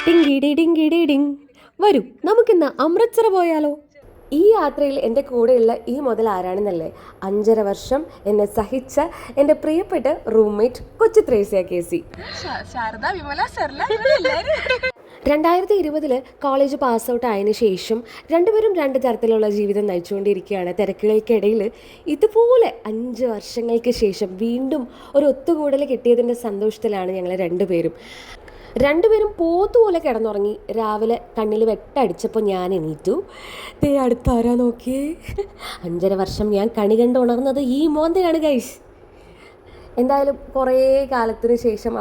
ടിങ്കിടി ടിങ്കിടി ടിങ്. വരൂ നമുക്കിന്ന് അമൃത്സർ പോയാലോ. ഈ യാത്രയിൽ എൻ്റെ കൂടെയുള്ള ഈ മുതൽ ആരാണെന്നല്ലേ? 5.5 വർഷം എന്നെ സഹിച്ച എൻ്റെ പ്രിയപ്പെട്ട റൂംമേറ്റ് കൊച്ചു ത്രേസ്യ കേസി. 2020 കോളേജ് പാസ് ഔട്ട് ആയതിനു ശേഷം രണ്ടുപേരും രണ്ട് തരത്തിലുള്ള ജീവിതം നയിച്ചുകൊണ്ടിരിക്കുകയാണ്. തിരക്കുകൾക്കിടയിൽ ഇതുപോലെ 5 വർഷങ്ങൾക്ക് ശേഷം വീണ്ടും ഒരു ഒത്തുകൂടൽ കിട്ടിയതിൻ്റെ സന്തോഷത്തിലാണ് ഞങ്ങൾ രണ്ടുപേരും പോത്തുപോലെ കിടന്നുറങ്ങി. രാവിലെ കണ്ണിൽ വെട്ടടിച്ചപ്പോൾ ഞാൻ എണീറ്റു. അടുത്താരാ നോക്കിയേ, 5.5 വർഷം ഞാൻ കണി കണ്ട് ഉണർന്നത് ഈ മോന്തയാണ് ഗൈസ്. എന്തായാലും കുറേ കാലത്തിന് ശേഷം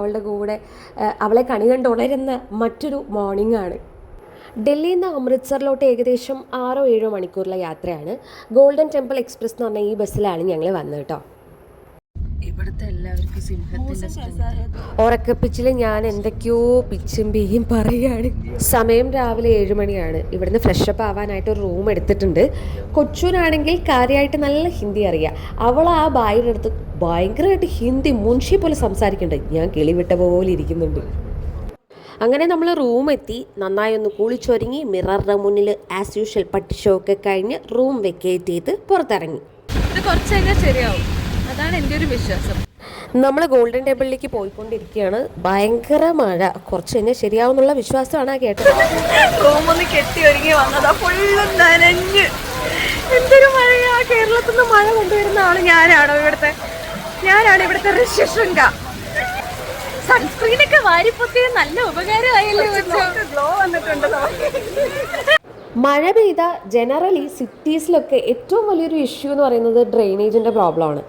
അവളെ കണി കണ്ട് ഉണരുന്ന മറ്റൊരു മോർണിംഗ് ആണ്. ഡൽഹിയിൽ നിന്ന് അമൃത്സറിലോട്ട് ഏകദേശം 6-7 മണിക്കൂറിലെ യാത്രയാണ്. ഗോൾഡൻ ടെമ്പിൾ എക്സ്പ്രസ് എന്ന് പറഞ്ഞ ഈ ബസ്സിലാണ് ഞങ്ങൾ വന്നത് കേട്ടോ. ഇവിടുത്തെ എല്ലാവർക്കും സിംഹത്തിൻ്റെ ഉറക്കപ്പിച്ചിൽ ഞാൻ എന്തൊക്കെയോ പിച്ചും ബിയും പറയുകയാണ്. സമയം രാവിലെ 7 മണിയാണ്. ഇവിടുന്ന് ഫ്രഷപ്പ് ആവാനായിട്ട് ഒരു റൂം എടുത്തിട്ടുണ്ട്. കൊച്ചൂനാണെങ്കിൽ കാര്യമായിട്ട് നല്ല ഹിന്ദി അറിയാം. അവൾ ആ ബായിയുടെ അടുത്ത് ഭയങ്കരമായിട്ട് ഹിന്ദി മുൻഷി പോലെ സംസാരിക്കുന്നുണ്ട്. ഞാൻ കിളിവിട്ട പോലെ ഇരിക്കുന്നുണ്ട്. അങ്ങനെ നമ്മൾ റൂം എത്തി, നന്നായി ഒന്ന് കുളിച്ചൊരുങ്ങി മിററിൻ്റെ മുന്നിൽ ആസ് യൂഷ്വൽ പട്ടി ഷോ ഒക്കെ കഴിഞ്ഞ് റൂം വെക്കേറ്റ് ചെയ്ത് പുറത്തിറങ്ങി. ഇത് കുറച്ച് കഴിഞ്ഞാൽ ശരിയാവും, അതാണ് എൻ്റെ ഒരു വിശ്വാസം. നമ്മൾ ഗോൾഡൻ ടെമ്പിളിലേക്ക് പോയിക്കൊണ്ടിരിക്കുകയാണ്. ഭയങ്കര മഴ. കുറച്ച് കഴിഞ്ഞാൽ ശരിയാവുന്നുള്ള വിശ്വാസമാണ് കേട്ടത്. റൂമൊന്ന് കെട്ടി ഒരുങ്ങി വന്നതാ, ഫുള്ളും നനഞ്ഞ്. എന്തൊരു മഴയാ! കേരളത്തിൽ നിന്ന് മഴ കൊണ്ടുവരുന്ന ആള് ഞാനാണ് ഇവിടുത്തെ ഋഷ്യശൃംഗ. സൺസ്ക്രീനൊക്കെ വാരിപ്പൊത്തിയ നല്ല ഉപകാരമായല്ലോ. ഗ്ലോ വന്നിട്ടുണ്ട്. മഴ പെയ്ത ജനറലി സിറ്റീസിലൊക്കെ ഏറ്റവും വലിയൊരു ഇഷ്യൂ എന്ന് പറയുന്നത് ഡ്രെയിനേജിൻ്റെ പ്രോബ്ലമാണ്.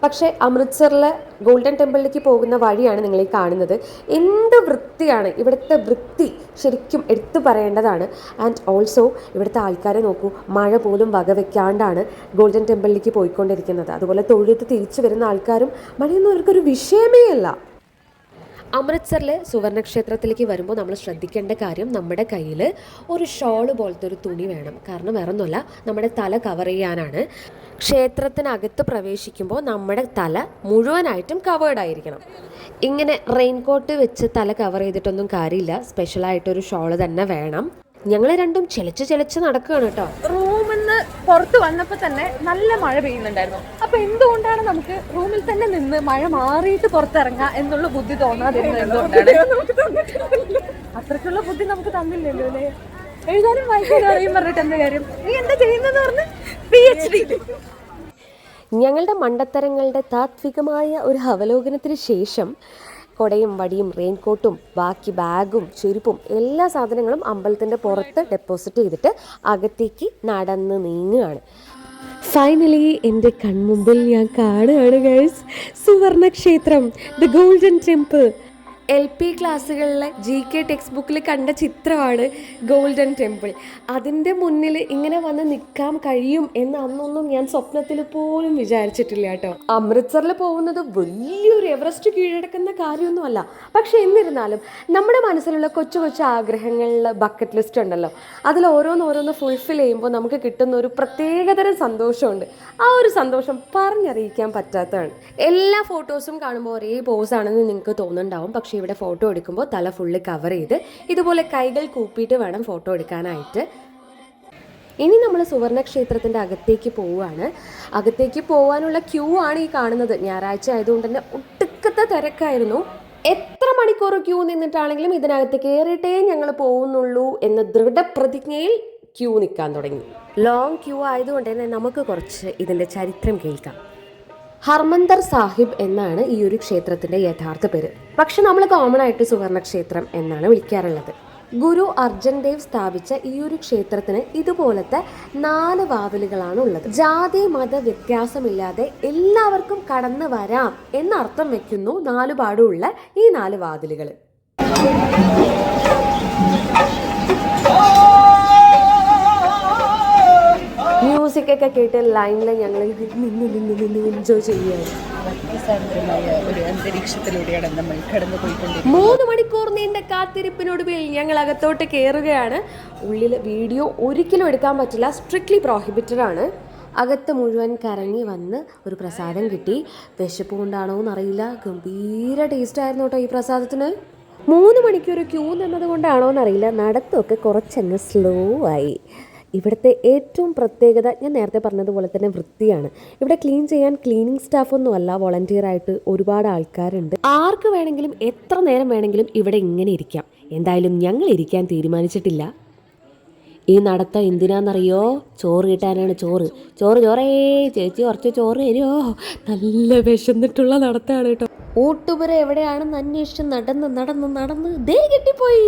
പക്ഷേ അമൃത്സറിലെ ഗോൾഡൻ ടെമ്പിളിലേക്ക് പോകുന്ന വഴിയാണ് നിങ്ങൾ ഈ കാണുന്നത്. എന്ത് വൃത്തിയാണ്! ഇവിടുത്തെ വൃത്തി ശരിക്കും എടുത്തു പറയേണ്ടതാണ്. ആൻഡ് ഓൾസോ ഇവിടുത്തെ ആൾക്കാരെ നോക്കൂ, മഴ പോലും വകവെക്കാണ്ടാണ് ഗോൾഡൻ ടെമ്പിളിലേക്ക് പോയിക്കൊണ്ടിരിക്കുന്നത്. അതുപോലെ തൊഴുത്ത് തിരിച്ചു വരുന്ന ആൾക്കാരും മഴയൊന്നും അവർക്കൊരു വിഷയമേ അല്ല. അമൃത്സറിലെ സുവർണക്ഷേത്രത്തിലേക്ക് വരുമ്പോൾ നമ്മൾ ശ്രദ്ധിക്കേണ്ട കാര്യം, നമ്മുടെ കയ്യിൽ ഒരു ഷോള് പോലത്തെ ഒരു തുണി വേണം. കാരണം വേറൊന്നുമല്ല, നമ്മുടെ തല കവർ ചെയ്യാനാണ്. ക്ഷേത്രത്തിനകത്ത് പ്രവേശിക്കുമ്പോൾ നമ്മുടെ തല മുഴുവനായിട്ടും കവേർഡ് ആയിരിക്കണം. ഇങ്ങനെ റെയിൻകോട്ട് വെച്ച് തല കവർ ചെയ്തിട്ടൊന്നും കാര്യമില്ല, സ്പെഷ്യലായിട്ടൊരു ഷോള് തന്നെ വേണം. ഞങ്ങൾ രണ്ടും ചെലച്ച് നടക്കുകയാണ് കേട്ടോ. റൂമിൽ നിന്ന് പുറത്ത് വന്നപ്പോൾ തന്നെ നല്ല മഴ പെയ്യുന്നുണ്ടായിരുന്നു. അപ്പൊ എന്തുകൊണ്ടാണ് നമുക്ക് റൂമിൽ തന്നെ നിന്ന് മഴ മാറിയിട്ട് പുറത്തിറങ്ങാം എന്നുള്ള ബുദ്ധി തോന്നാതിരുന്നത്? എന്തുകൊണ്ടാണ്? അത്രക്കുള്ള ബുദ്ധി നമുക്ക് തന്നില്ലല്ലോ അല്ലേ? എഴുതാനും വായിക്കാനും അറിയും പറഞ്ഞിട്ട് എന്താ കാര്യം? നീ എന്താ ചെയ്യുന്നതെന്ന് പറഞ്ഞ് PhD. ഞങ്ങളുടെ മണ്ടത്തരങ്ങളുടെ താത്വികമായ ഒരു അവലോകനത്തിന് ശേഷം കൊടയും വടിയും റെയിൻകോട്ടും ബാക്കി ബാഗും ചെരുപ്പും എല്ലാ സാധനങ്ങളും അമ്പലത്തിൻ്റെ പുറത്ത് ഡെപ്പോസിറ്റ് ചെയ്തിട്ട് അകത്തേക്ക് നടന്ന് നീങ്ങുകയാണ്. ഫൈനലി എൻ്റെ കൺമുമ്പിൽ ഞാൻ കാണുകയാണ് ഗൈസ്, സുവർണക്ഷേത്രം, ദ ഗോൾഡൻ ടെമ്പിൾ. LP ക്ലാസ്സുകളിലെ GK ടെക്സ്റ്റ് ബുക്കിൽ കണ്ട ചിത്രമാണ് ഗോൾഡൻ ടെമ്പിൾ. അതിൻ്റെ മുന്നിൽ ഇങ്ങനെ വന്ന് നിൽക്കാൻ കഴിയും എന്ന് അന്നൊന്നും ഞാൻ സ്വപ്നത്തിൽ പോലും വിചാരിച്ചിട്ടില്ല കേട്ടോ. അമൃത്സറിൽ പോകുന്നത് വലിയൊരു എവറസ്റ്റ് കീഴടക്കുന്ന കാര്യമൊന്നുമല്ല. പക്ഷെ എന്നിരുന്നാലും നമ്മുടെ മനസ്സിലുള്ള കൊച്ചു കൊച്ചു ആഗ്രഹങ്ങളിലെ ബക്കറ്റ് ലിസ്റ്റ് ഉണ്ടല്ലോ, അതിൽ ഓരോന്നോരോന്ന് ഫുൾഫിൽ ചെയ്യുമ്പോൾ നമുക്ക് കിട്ടുന്ന ഒരു പ്രത്യേകതരം സന്തോഷമുണ്ട്. ആ ഒരു സന്തോഷം പറഞ്ഞറിയിക്കാൻ പറ്റാത്തതാണ്. എല്ലാ ഫോട്ടോസും കാണുമ്പോൾ ഒരേ പോസാണെന്ന് നിങ്ങൾക്ക് തോന്നുന്നുണ്ടാവും. പക്ഷേ ഇവിടെ ഫോട്ടോ എടുക്കുമ്പോൾ തല ഫുള്ള് കവർ ചെയ്ത് ഇതുപോലെ കൈകൾ കൂപ്പിയിട്ട് വേണം ഫോട്ടോ എടുക്കാനായിട്ട്. ഇനി നമ്മൾ സുവർണക്ഷേത്രത്തിൻ്റെ അകത്തേക്ക് പോവുകയാണ്. അകത്തേക്ക് പോകാനുള്ള ക്യൂ ആണ് ഈ കാണുന്നത്. ഞായറാഴ്ച ആയതുകൊണ്ട് തന്നെ ഒട്ടുക്കത്തെ തിരക്കായിരുന്നു. എത്ര മണിക്കൂർ ക്യൂ നിന്നിട്ടാണെങ്കിലും ഇതിനകത്ത് കയറിയിട്ടേ ഞങ്ങൾ പോകുന്നുള്ളൂ എന്ന ദൃഢപ്രതിജ്ഞയിൽ ക്യൂ നിൽക്കാൻ തുടങ്ങി. ലോങ് ക്യൂ ആയതുകൊണ്ട് തന്നെ നമുക്ക് കുറച്ച് ഇതിൻ്റെ ചരിത്രം കേൾക്കാം. ഹർമന്ദർ സാഹിബ് എന്നാണ് ഈ ഒരു ക്ഷേത്രത്തിൻ്റെ യഥാർത്ഥ പേര്. പക്ഷെ നമ്മൾ കോമൺ ആയിട്ട് സുവർണക്ഷേത്രം എന്നാണ് വിളിക്കാറുള്ളത്. ഗുരു അർജൻ ദേവ് സ്ഥാപിച്ച ഈ ഒരു ക്ഷേത്രത്തിന് ഇതുപോലത്തെ 4 വാതിലുകളാണ് ഉള്ളത്. ജാതി മത വ്യത്യാസമില്ലാതെ എല്ലാവർക്കും കടന്നു വരാം എന്നർത്ഥം വെക്കുന്നു 4 പാടുള്ള ഈ 4 വാതിലുകൾ. മ്യൂസിക് ഒക്കെ കേട്ട് ലൈനിൽ ഞങ്ങൾ നിന്ന് എൻജോയ് ചെയ്യുകയാണ്. ഒരു അന്തരീക്ഷത്തിലൂടെയാണ് നമ്മൾ കടന്നു പോയിക്കൊണ്ടിരിക്കുന്നത്. 3 മണിക്കൂർ നീണ്ട കാത്തിരിപ്പിനൊടുവിൽ ഞങ്ങൾ അകത്തോട്ട് കയറുകയാണ്. ഉള്ളിൽ വീഡിയോ ഒരിക്കലും എടുക്കാൻ പറ്റില്ല, സ്ട്രിക്ട്ലി പ്രോഹിബിറ്റഡ് ആണ്. അകത്ത് മുഴുവൻ കറങ്ങി വന്ന് ഒരു പ്രസാദം കിട്ടി. വിശപ്പ് കൊണ്ടാണോ എന്നറിയില്ല, ഗംഭീര ടേസ്റ്റ് ആയിരുന്നു കേട്ടോ ഈ പ്രസാദത്തിന്. 3 മണിക്കൂർ ക്യൂ നിന്നത് കൊണ്ടാണോ എന്നറിയില്ല, നടത്തമൊക്കെ കുറച്ചങ്ങ് സ്ലോ ആയി. ഇവിടുത്തെ ഏറ്റവും പ്രത്യേകത ഞാൻ നേരത്തെ പറഞ്ഞതുപോലെ തന്നെ വൃത്തിയാണ്. ഇവിടെ ക്ലീൻ ചെയ്യാൻ ക്ലീനിങ് സ്റ്റാഫൊന്നുമല്ല, വോളണ്ടിയറായിട്ട് ഒരുപാട് ആൾക്കാരുണ്ട്. ആർക്ക് വേണമെങ്കിലും എത്ര നേരം വേണമെങ്കിലും ഇവിടെ ഇങ്ങനെ ഇരിക്കാം. എന്തായാലും ഞങ്ങൾ ഇരിക്കാൻ തീരുമാനിച്ചിട്ടില്ല. ഈ നടത്തം എന്തിനാണെന്നറിയോ? ചോറ് കിട്ടാനാണ്. ചോറേ ചേച്ചി കുറച്ച് ചോറ് തരുമോ? നല്ല വിശന്നിട്ടുള്ള നടത്തമാണ് കേട്ടോ. ഊട്ടുപുര എവിടെയാണെന്ന് അന്വേഷിച്ച് നടന്ന് ദേ കിട്ടിപ്പോയി,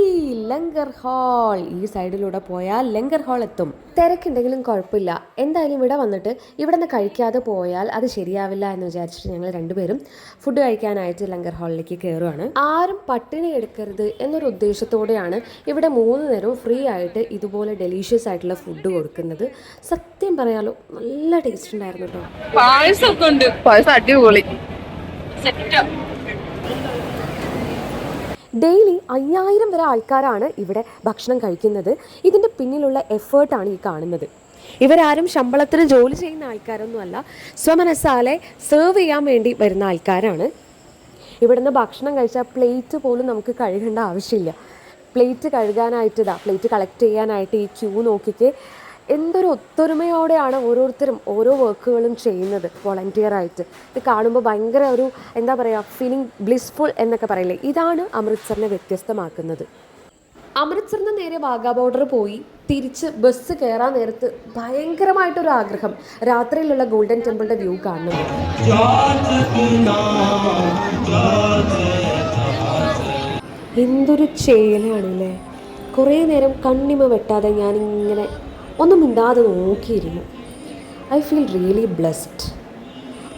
ലങ്കർ ഹാൾ. ഈ സൈഡിലൂടെ പോയാൽ ലങ്കർ ഹാൾ എത്തും. തിരക്കുണ്ടെങ്കിലും കുഴപ്പമില്ല, എന്തായാലും ഇവിടെ വന്നിട്ട് ഇവിടെ നിന്ന് കഴിക്കാതെ പോയാൽ അത് ശരിയാവില്ല എന്ന് വിചാരിച്ചിട്ട് ഞങ്ങൾ രണ്ടുപേരും ഫുഡ് കഴിക്കാനായിട്ട് ലങ്കർ ഹാളിലേക്ക് കയറുകയാണ്. ആരും പട്ടിണി എടുക്കരുത് എന്നൊരു ഉദ്ദേശത്തോടെയാണ് ഇവിടെ 3 നേരവും ഫ്രീ ആയിട്ട് ഇതുപോലെ ഡെലീഷ്യസ് ആയിട്ടുള്ള ഫുഡ് കൊടുക്കുന്നത്. സത്യം പറയാലോ, നല്ല ടേസ്റ്റ് ഉണ്ടായിരുന്നു കേട്ടോ. പായസമൊക്കെ ഉണ്ട്, പായസം അടിപൊളി. ഡെയിലി 5000 വരെ ആൾക്കാരാണ് ഇവിടെ ഭക്ഷണം കഴിക്കുന്നത്. ഇതിൻ്റെ പിന്നിലുള്ള എഫേർട്ടാണ് ഈ കാണുന്നത്. ഇവരാരും ശമ്പളത്തിന് ജോലി ചെയ്യുന്ന ആൾക്കാരൊന്നുമല്ല, സ്വമനസ്സാലെ സെർവ് ചെയ്യാൻ വേണ്ടി വരുന്ന ആൾക്കാരാണ്. ഇവിടുന്ന് ഭക്ഷണം കഴിച്ചാൽ പ്ലേറ്റ് പോലും നമുക്ക് കഴുകേണ്ട ആവശ്യമില്ല. പ്ലേറ്റ് കഴുകാനായിട്ട് പ്ലേറ്റ് കളക്ട് ചെയ്യാനായിട്ട് ഈ ക്യൂ നോക്കിക്ക് എന്തൊരു ഒത്തൊരുമയോടെയാണ് ഓരോരുത്തരും ഓരോ വർക്കുകളും ചെയ്യുന്നത് വോളണ്ടിയറായിട്ട്. ഇത് കാണുമ്പോൾ ഭയങ്കര ഒരു എന്താ പറയുക, ഫീലിംഗ് ബ്ലിസ്ഫുൾ എന്നൊക്കെ പറയില്ലേ, ഇതാണ് അമൃത്സറിനെ വ്യത്യസ്തമാക്കുന്നത്. അമൃത്സറിന് നേരെ വാഗാ ബോർഡർ പോയി തിരിച്ച് ബസ് കയറാൻ നേരത്ത് ഭയങ്കരമായിട്ടൊരു ആഗ്രഹം രാത്രിയിലുള്ള ഗോൾഡൻ ടെമ്പിളിൻ്റെ വ്യൂ കാണുന്നത്. എന്തൊരു ചേലാണല്ലേ. കുറേ നേരം കണ്ണിമ വെട്ടാതെ ഞാനിങ്ങനെ ഒന്നും മിണ്ടാതെ നോക്കിയിരുന്നു. I feel really blessed.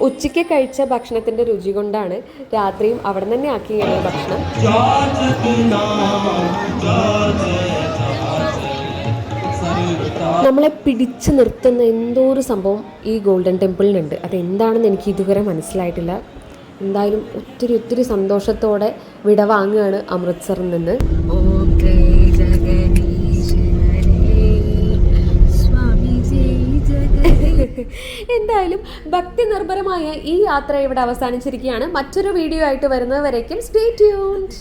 ഉച്ചയ്ക്ക് കഴിച്ച ഭക്ഷണത്തിൻ്റെ രുചി കൊണ്ടാണ് രാത്രിയും അവിടെ തന്നെ ആക്കി ഞങ്ങൾ ഭക്ഷണം. നമ്മളെ പിടിച്ചു നിർത്തുന്ന എന്തോ ഒരു സംഭവം ഈ ഗോൾഡൻ ടെമ്പിളിനുണ്ട്. അതെന്താണെന്ന് എനിക്ക് ഇതുവരെ മനസ്സിലായിട്ടില്ല. എന്തായാലും ഒത്തിരി സന്തോഷത്തോടെ വിടവാങ്ങുകയാണ് അമൃത്സറിൽ നിന്ന്. എന്തായാലും ഭക്തി നിർഭരമായ ഈ യാത്ര ഇവിടെ അവസാനിച്ചിരിക്കുകയാണ്. മറ്റൊരു വീഡിയോ ആയിട്ട് വരുന്നവരേക്കും സ്റ്റേ ട്യൂൺഡ്.